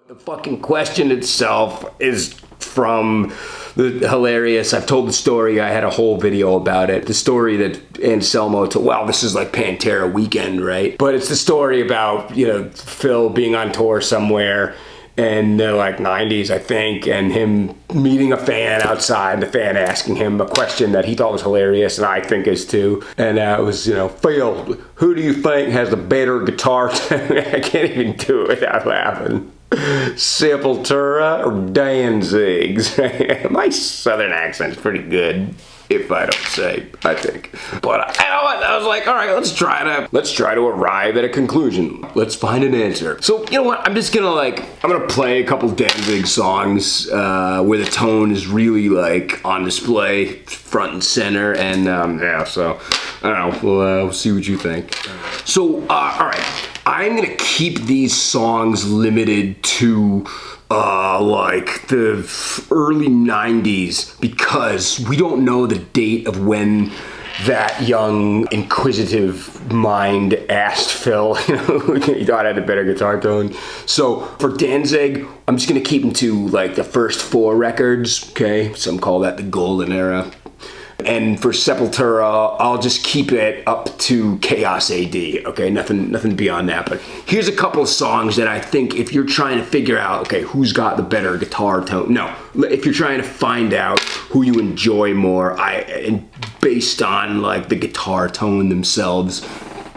The fucking question itself is from the hilarious, I've told the story, I had a whole video about it. The story that Anselmo told, well, this is like Pantera Weekend, right? But it's the story about, you know, Phil being on tour somewhere in the like 90s, I think, and him meeting a fan outside, the fan asking him a question that he thought was hilarious, and I think is too. And it was, you know, Phil, who do you think has the better guitar? I can't even do it without laughing. Sepultura or Danzig? My southern accent's pretty good, if I don't say, I think. But you know what? I was like, all right, let's try to arrive at a conclusion. Let's find an answer. So you know what? I'm gonna play a couple Danzig songs where the tone is really like on display, front and center, and yeah. So I don't know. We'll see what you think. So all right. I'm gonna keep these songs limited to like the early 90s because we don't know the date of when that young inquisitive mind asked Phil, you know, he thought I had a better guitar tone. So for Danzig, I'm just gonna keep them to like the first 4 records, okay? Some call that the golden era. And for Sepultura, I'll just keep it up to Chaos AD, okay? Nothing beyond that. But here's a couple of songs that I think if you're trying to figure out, okay, who's got the better guitar tone? No, if you're trying to find out who you enjoy more, and based on like the guitar tone themselves,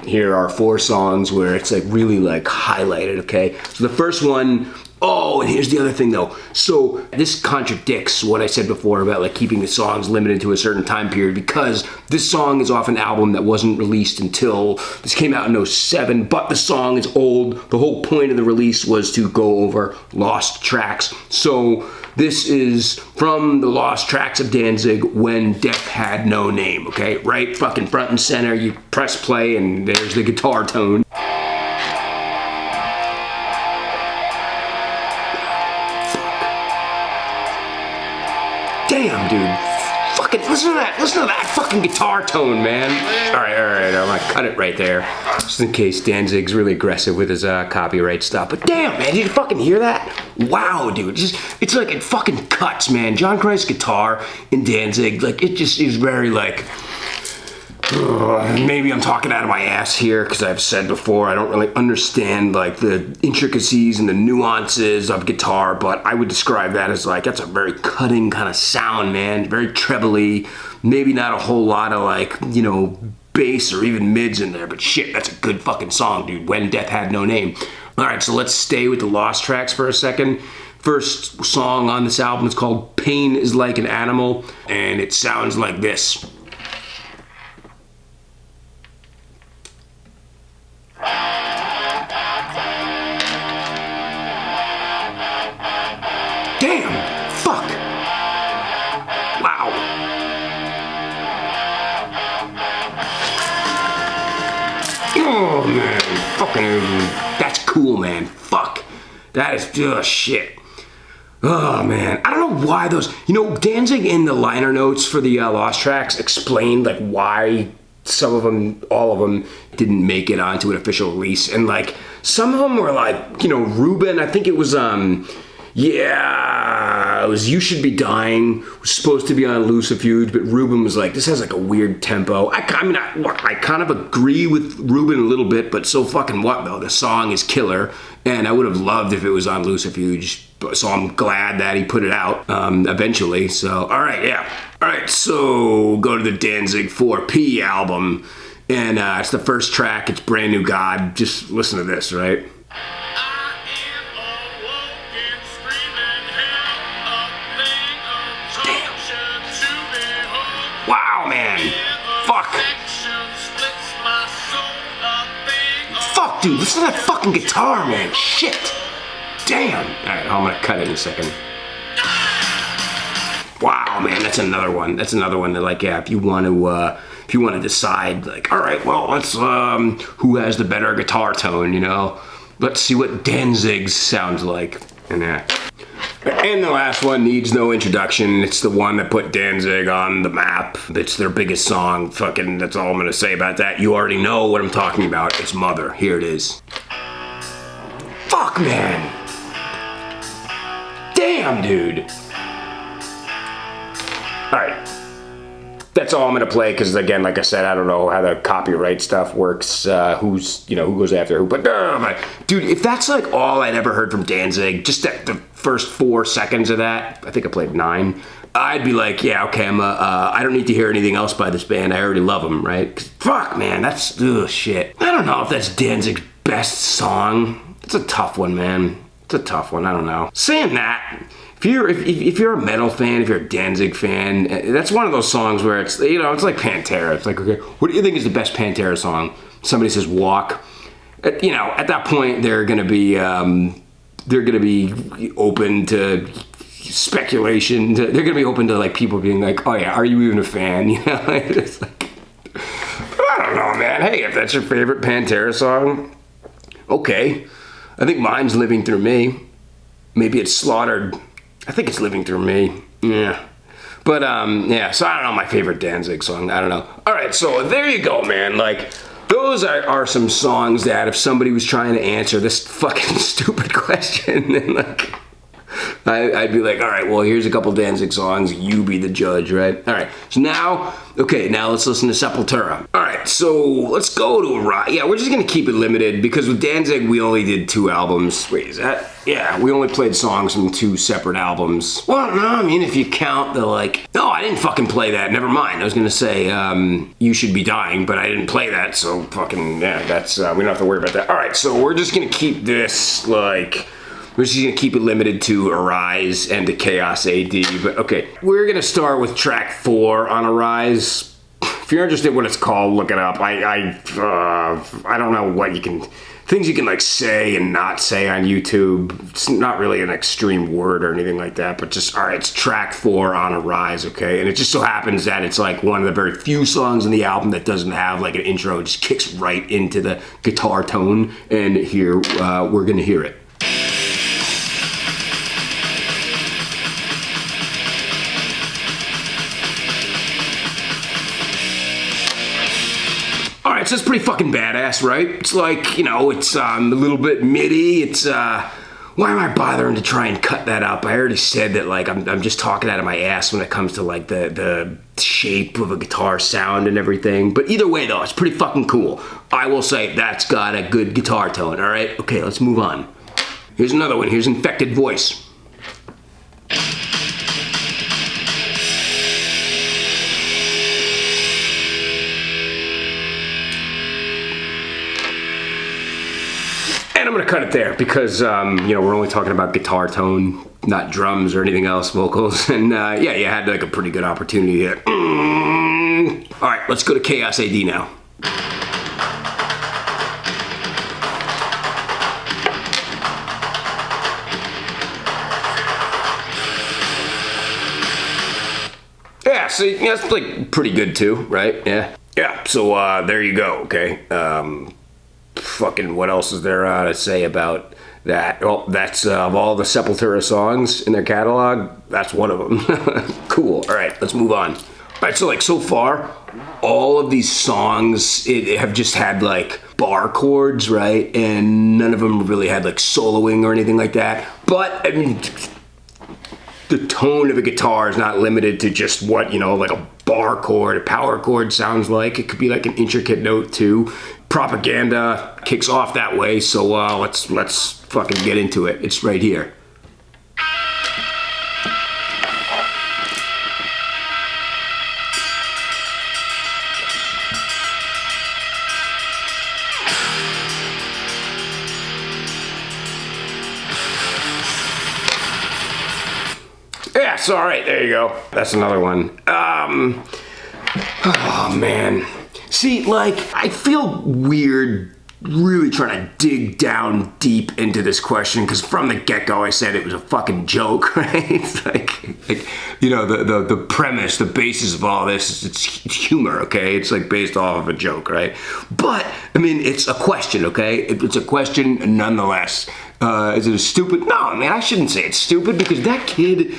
here are 4 songs where it's like really like highlighted, okay? So the first one, oh, and here's the other thing though. So this contradicts what I said before about like keeping the songs limited to a certain time period because this song is off an album that wasn't released until, this came out in 07, but the song is old. The whole point of the release was to go over lost tracks. So this is from the lost tracks of Danzig when Death Had No Name, okay? Right fucking front and center, you press play and there's the guitar tone. Damn, dude. Fucking listen to that fucking guitar tone, man. All right, I'm gonna cut it right there. Just in case Danzig's really aggressive with his copyright stuff. But damn, man, did you fucking hear that? Wow, dude. It's like it fucking cuts, man. John Christ's guitar in Danzig, like it just is very like, maybe I'm talking out of my ass here because I've said before I don't really understand like the intricacies and the nuances of guitar, but I would describe that as like that's a very cutting kind of sound, man. Very trebly, maybe not a whole lot of like, you know, bass or even mids in there, but shit, that's a good fucking song, dude. When Death Had No Name. All right, so let's stay with the lost tracks for a second. First song on this album is called Pain Is Like an Animal, and it sounds like this. Damn! Fuck! Wow! Oh man, fucking, that's cool, man. Fuck. That is just shit. Oh man, I don't know why those, you know, Danzig in the liner notes for the Lost Tracks explained like why some of them, all of them, didn't make it onto an official release, and like some of them were like, you know, Ruben, I think it was yeah, it was You Should Be Dying, was supposed to be on Lucifuge, but Ruben was like, this has like a weird tempo. I kind of agree with Ruben a little bit, but so fucking what though? The song is killer, and I would have loved if it was on Lucifuge, so I'm glad that he put it out eventually. So, all right, yeah. All right, so go to the Danzig 4P album, and it's the first track, it's Brand New God. Just listen to this, right? Wow, man. Fuck. Fuck, dude. Listen to that fucking guitar, man. Shit. Damn. Alright, I'm gonna cut it in a second. Wow, man. That's another one. That's another one that, like, yeah, if you want to decide, like, all right, well, let's, who has the better guitar tone, you know? Let's see what Danzig sounds like. And And the last one needs no introduction. It's the one that put Danzig on the map. It's their biggest song. Fucking, that's all I'm gonna say about that. You already know what I'm talking about. It's Mother. Here it is. Fuck, man. Damn, dude. All right. That's all I'm gonna play because, again, like I said, I don't know how the copyright stuff works, who goes after who. But dude, if that's like all I'd ever heard from Danzig, just the first 4 seconds of that, I think I played 9. I'd be like, yeah, okay, I don't need to hear anything else by this band. I already love them, right? 'Cause, fuck, man, that's shit. I don't know if that's Danzig's best song. It's a tough one, man. It's a tough one. I don't know. Saying that, if you're a metal fan, if you're a Danzig fan, that's one of those songs where it's, it's like Pantera. It's like, okay, what do you think is the best Pantera song? Somebody says Walk. At that point, they're gonna be open to speculation. They're gonna be open to like people being like, oh yeah, are you even a fan? It's like, I don't know, man. Hey, if that's your favorite Pantera song, okay. I think mine's Living Through Me. Maybe it's Slaughtered. I think it's Living Through Me. Yeah. But, yeah, so I don't know my favorite Danzig song. I don't know. All right, so there you go, man. Like, those are some songs that if somebody was trying to answer this fucking stupid question, then, like, I'd be like, all right, well, here's a couple Danzig songs. You be the judge, right? All right, so now let's listen to Sepultura. All right, so let's go to Arise. Yeah, we're just going to keep it limited because with Danzig, we only did 2 albums. Wait, is that? Yeah, we only played songs from 2 separate albums. Well, no, I mean, if you count the, like... No, I didn't fucking play that. Never mind. I was going to say, You Should Be Dying, but I didn't play that, so fucking, yeah, that's... we don't have to worry about that. All right, so we're just going to keep this, like... We're just going to keep it limited to Arise and to Chaos AD. But okay, we're going to start with track 4 on Arise. If you're interested in what it's called, look it up. I don't know what things you can like say and not say on YouTube. It's not really an extreme word or anything like that, but just, all right, it's track 4 on Arise, okay? And it just so happens that it's like one of the very few songs in the album that doesn't have like an intro. It just kicks right into the guitar tone. And here, we're going to hear it. So it's pretty fucking badass, right? It's like, it's a little bit MIDI. It's, why am I bothering to try and cut that up? I already said that, like, I'm just talking out of my ass when it comes to, like, the shape of a guitar sound and everything. But either way, though, it's pretty fucking cool. I will say that's got a good guitar tone, all right? Okay, let's move on. Here's another one. Here's Infected Voice. And I'm going to cut it there because, we're only talking about guitar tone, not drums or anything else, vocals. And, yeah, you had, like, a pretty good opportunity here. All right, let's go to Chaos AD now. Yeah, see, that's, like, pretty good, too, right? Yeah. Yeah, so, there you go, okay? Fucking what else is there to say about that? Well, that's of all the Sepultura songs in their catalog, that's one of them. Cool. All right, let's move on. All right, so like so far, all of these songs have just had like bar chords, right? And none of them really had like soloing or anything like that. But I mean, the tone of a guitar is not limited to just what, like a bar chord, a power chord sounds like. It could be like an intricate note too. Propaganda kicks off that way, so let's fucking get into it. It's right here. Yes, all right, there you go. That's another one. Oh man. See, like, I feel weird really trying to dig down deep into this question because from the get-go I said it was a fucking joke, right? It's like the premise, the basis of all this, it's humor, okay? It's like based off of a joke, right? But, I mean, it's a question, okay? It's a question nonetheless. Is it a stupid? No, man, I shouldn't say it's stupid because that kid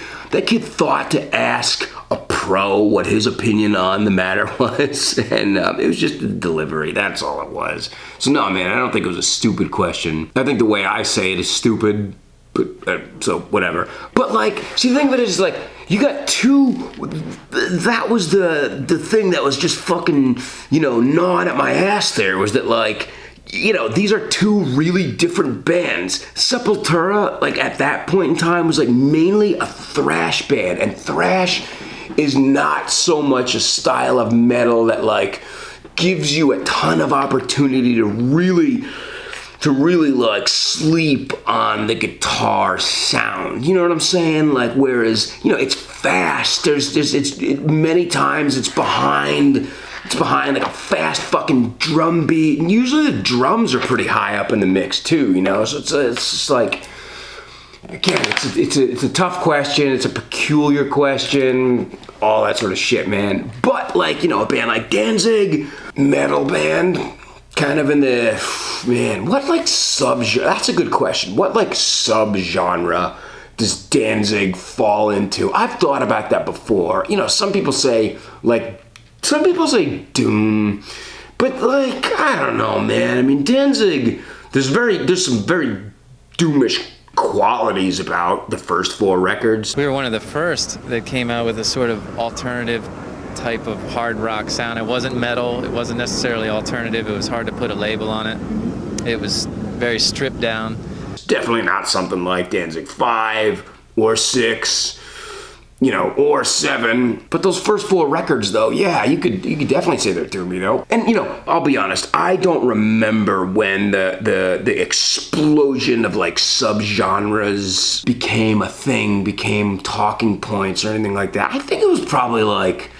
thought to ask a pro what his opinion on the matter was, and it was just a delivery. That's all it was. So no, man, I don't think it was a stupid question. I think the way I say it is stupid, so whatever. But like, see, the thing of it is like, you got two, that was the thing that was just fucking, you know, gnawing at my ass there, was that like, you know, these are two really different bands. Sepultura, like at that point in time, was like mainly a thrash band, and thrash is not so much a style of metal that like gives you a ton of opportunity to really like sleep on the guitar sound. You know what I'm saying? Like, whereas, you know, it's fast. Many times it's behind like a fast fucking drum beat, and usually the drums are pretty high up in the mix too, you know? So it's just like, again, it's a tough question, it's a peculiar question, all that sort of shit, man. But like, you know, a band like Danzig, metal band, kind of in the, man, what like sub-genre, that's a good question. What like sub-genre does Danzig fall into? I've thought about that before. You know, some people say doom, but like, I don't know, man. I mean, Danzig, there's some very doomish qualities about the first 4 records. We were one of the first that came out with a sort of alternative type of hard rock sound. It wasn't metal, it wasn't necessarily alternative, it was hard to put a label on it. It was very stripped down. It's definitely not something like Danzig 5 or 6, you know, or 7. But those first 4 records though, yeah, you could definitely say they're doomy though. And you know, I'll be honest, I don't remember when the explosion of like subgenres became a thing, became talking points or anything like that. I think it was probably like,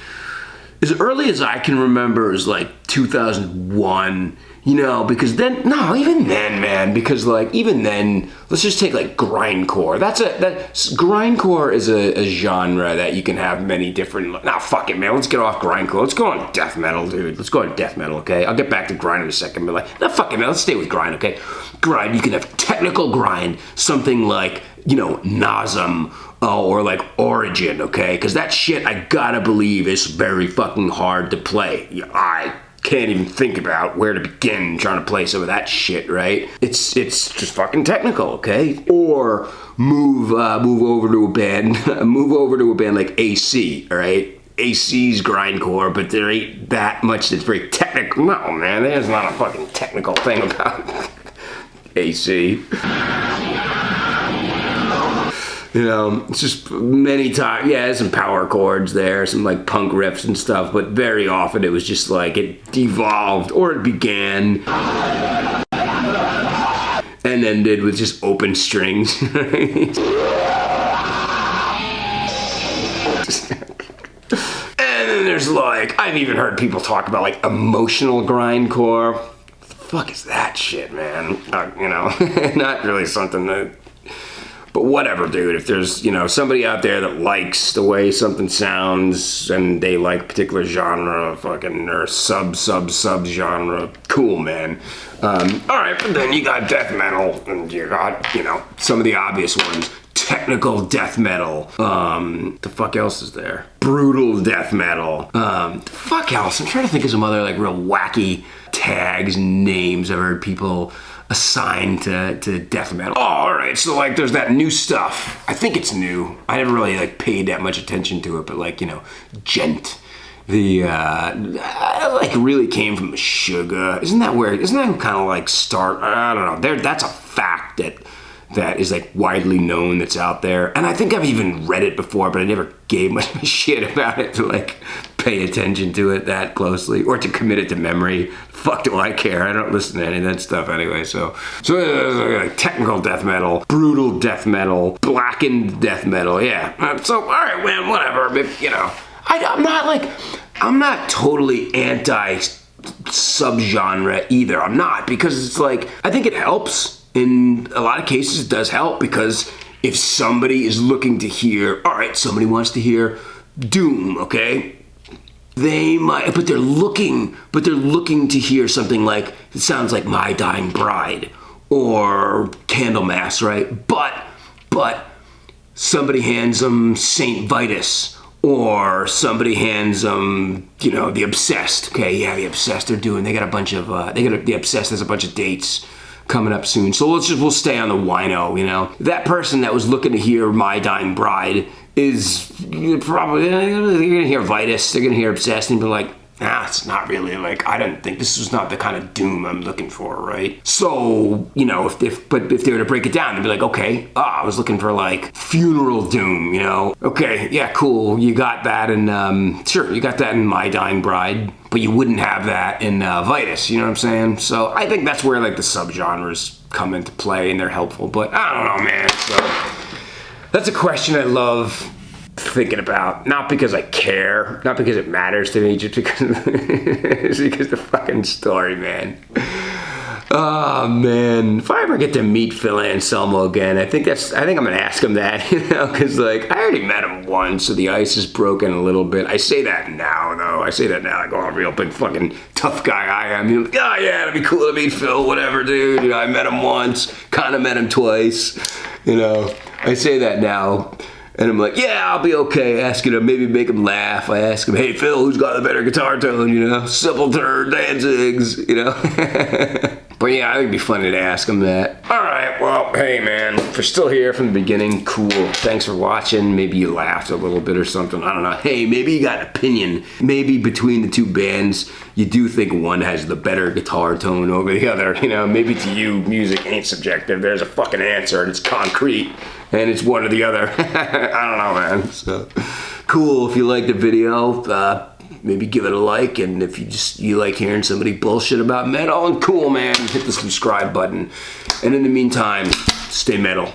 as early as I can remember, is like 2001, you know, because then, no, even then, man, because like, even then, let's just take like grindcore. Grindcore is a genre that you can have many different, nah, fuck it, man, let's get off grindcore. Let's go on death metal, dude. Let's go on death metal, okay? I'll get back to grind in a second, but like, nah, fuck it, man, let's stay with grind, okay? Grind, you can have technical grind, something like, you know, NASUM, or like Origin, okay? Because that shit, I gotta believe, is very fucking hard to play. I can't even think about where to begin trying to play some of that shit, right? It's just fucking technical, okay? Or move over to a band like AC, all right? AC's grindcore, but there ain't that much that's very technical. No, man, there's not a fucking technical thing about AC. You know, it's just many times, yeah, there's some power chords there, some like punk riffs and stuff, but very often it was just like it devolved or it began and ended with just open strings. And then there's like, I've even heard people talk about like emotional grindcore. What the fuck is that shit, man? You know, not really something that, but whatever, dude. If there's, you know, somebody out there that likes the way something sounds and they like particular genre, fucking, or sub genre, cool, man. All right, but then you got death metal, and you got, you know, some of the obvious ones. Technical death metal. The fuck else is there? Brutal death metal. The fuck else? I'm trying to think of some other like real wacky tags, names I've heard people assigned to death metal. Oh, all right. So like, there's that new stuff. I think it's new. I never really like paid that much attention to it, but like, you know, Gent. The like really came from Sugar. Isn't that kind of like start? I don't know. That's a fact that is like widely known that's out there. And I think I've even read it before, but I never gave much of a shit about it to like pay attention to it that closely or to commit it to memory. Fuck do I care? I don't listen to any of that stuff anyway. So like technical death metal, brutal death metal, blackened death metal. Yeah. So all right, man, whatever. But, you know, I'm not totally anti subgenre either. I'm not, because it's like, I think it helps. In a lot of cases, it does help, because if somebody is looking to hear, all right, somebody wants to hear doom, okay? They might, but they're looking to hear something like, it sounds like My Dying Bride or Candlemass, right? But somebody hands them Saint Vitus, or somebody hands them, you know, The Obsessed. Okay, yeah, The Obsessed, they got a bunch of, The Obsessed has a bunch of dates coming up soon. So we'll stay on the wino, you know. That person that was looking to hear My Dying Bride is probably, they're gonna hear Vitus, they're gonna hear Obscene, and be like, nah, it's not really, like, I didn't think this was not the kind of doom I'm looking for, right? So, you know, if they were to break it down, they'd be like, okay, I was looking for like funeral doom, you know? Okay, yeah, cool, you got that in, sure, you got that in My Dying Bride, but you wouldn't have that in Vitus, you know what I'm saying? So I think that's where like the subgenres come into play and they're helpful, but I don't know, man. So that's a question I love thinking about, not because I care, not because it matters to me, just because it's because the fucking story, man. Oh man, if I ever get to meet Phil Anselmo again, I think I'm gonna ask him that, you know, because like I already met him once, so the ice is broken a little bit. I say that now, though. I say that now, like, oh, I'm a real big fucking tough guy I am. You're like, oh yeah, it'd be cool to meet Phil, whatever, dude. You know, I met him once, kind of met him twice. You know, I say that now. And I'm like, yeah, I'll be okay asking him, maybe make him laugh. I ask him, hey, Phil, who's got the better guitar tone, you know? Sepultura, Danzig's, you know? But yeah, I think it'd be funny to ask him that. All right, well, hey, man, if you're still here from the beginning, cool. Thanks for watching. Maybe you laughed a little bit or something. I don't know. Hey, maybe you got an opinion. Maybe between the two bands, you do think one has the better guitar tone over the other. You know, maybe to you, music ain't subjective. There's a fucking answer, and it's concrete. And it's one or the other. I don't know, man. So cool. If you liked the video, maybe give it a like. And if you like hearing somebody bullshit about metal, and cool, man, hit the subscribe button. And in the meantime, stay metal.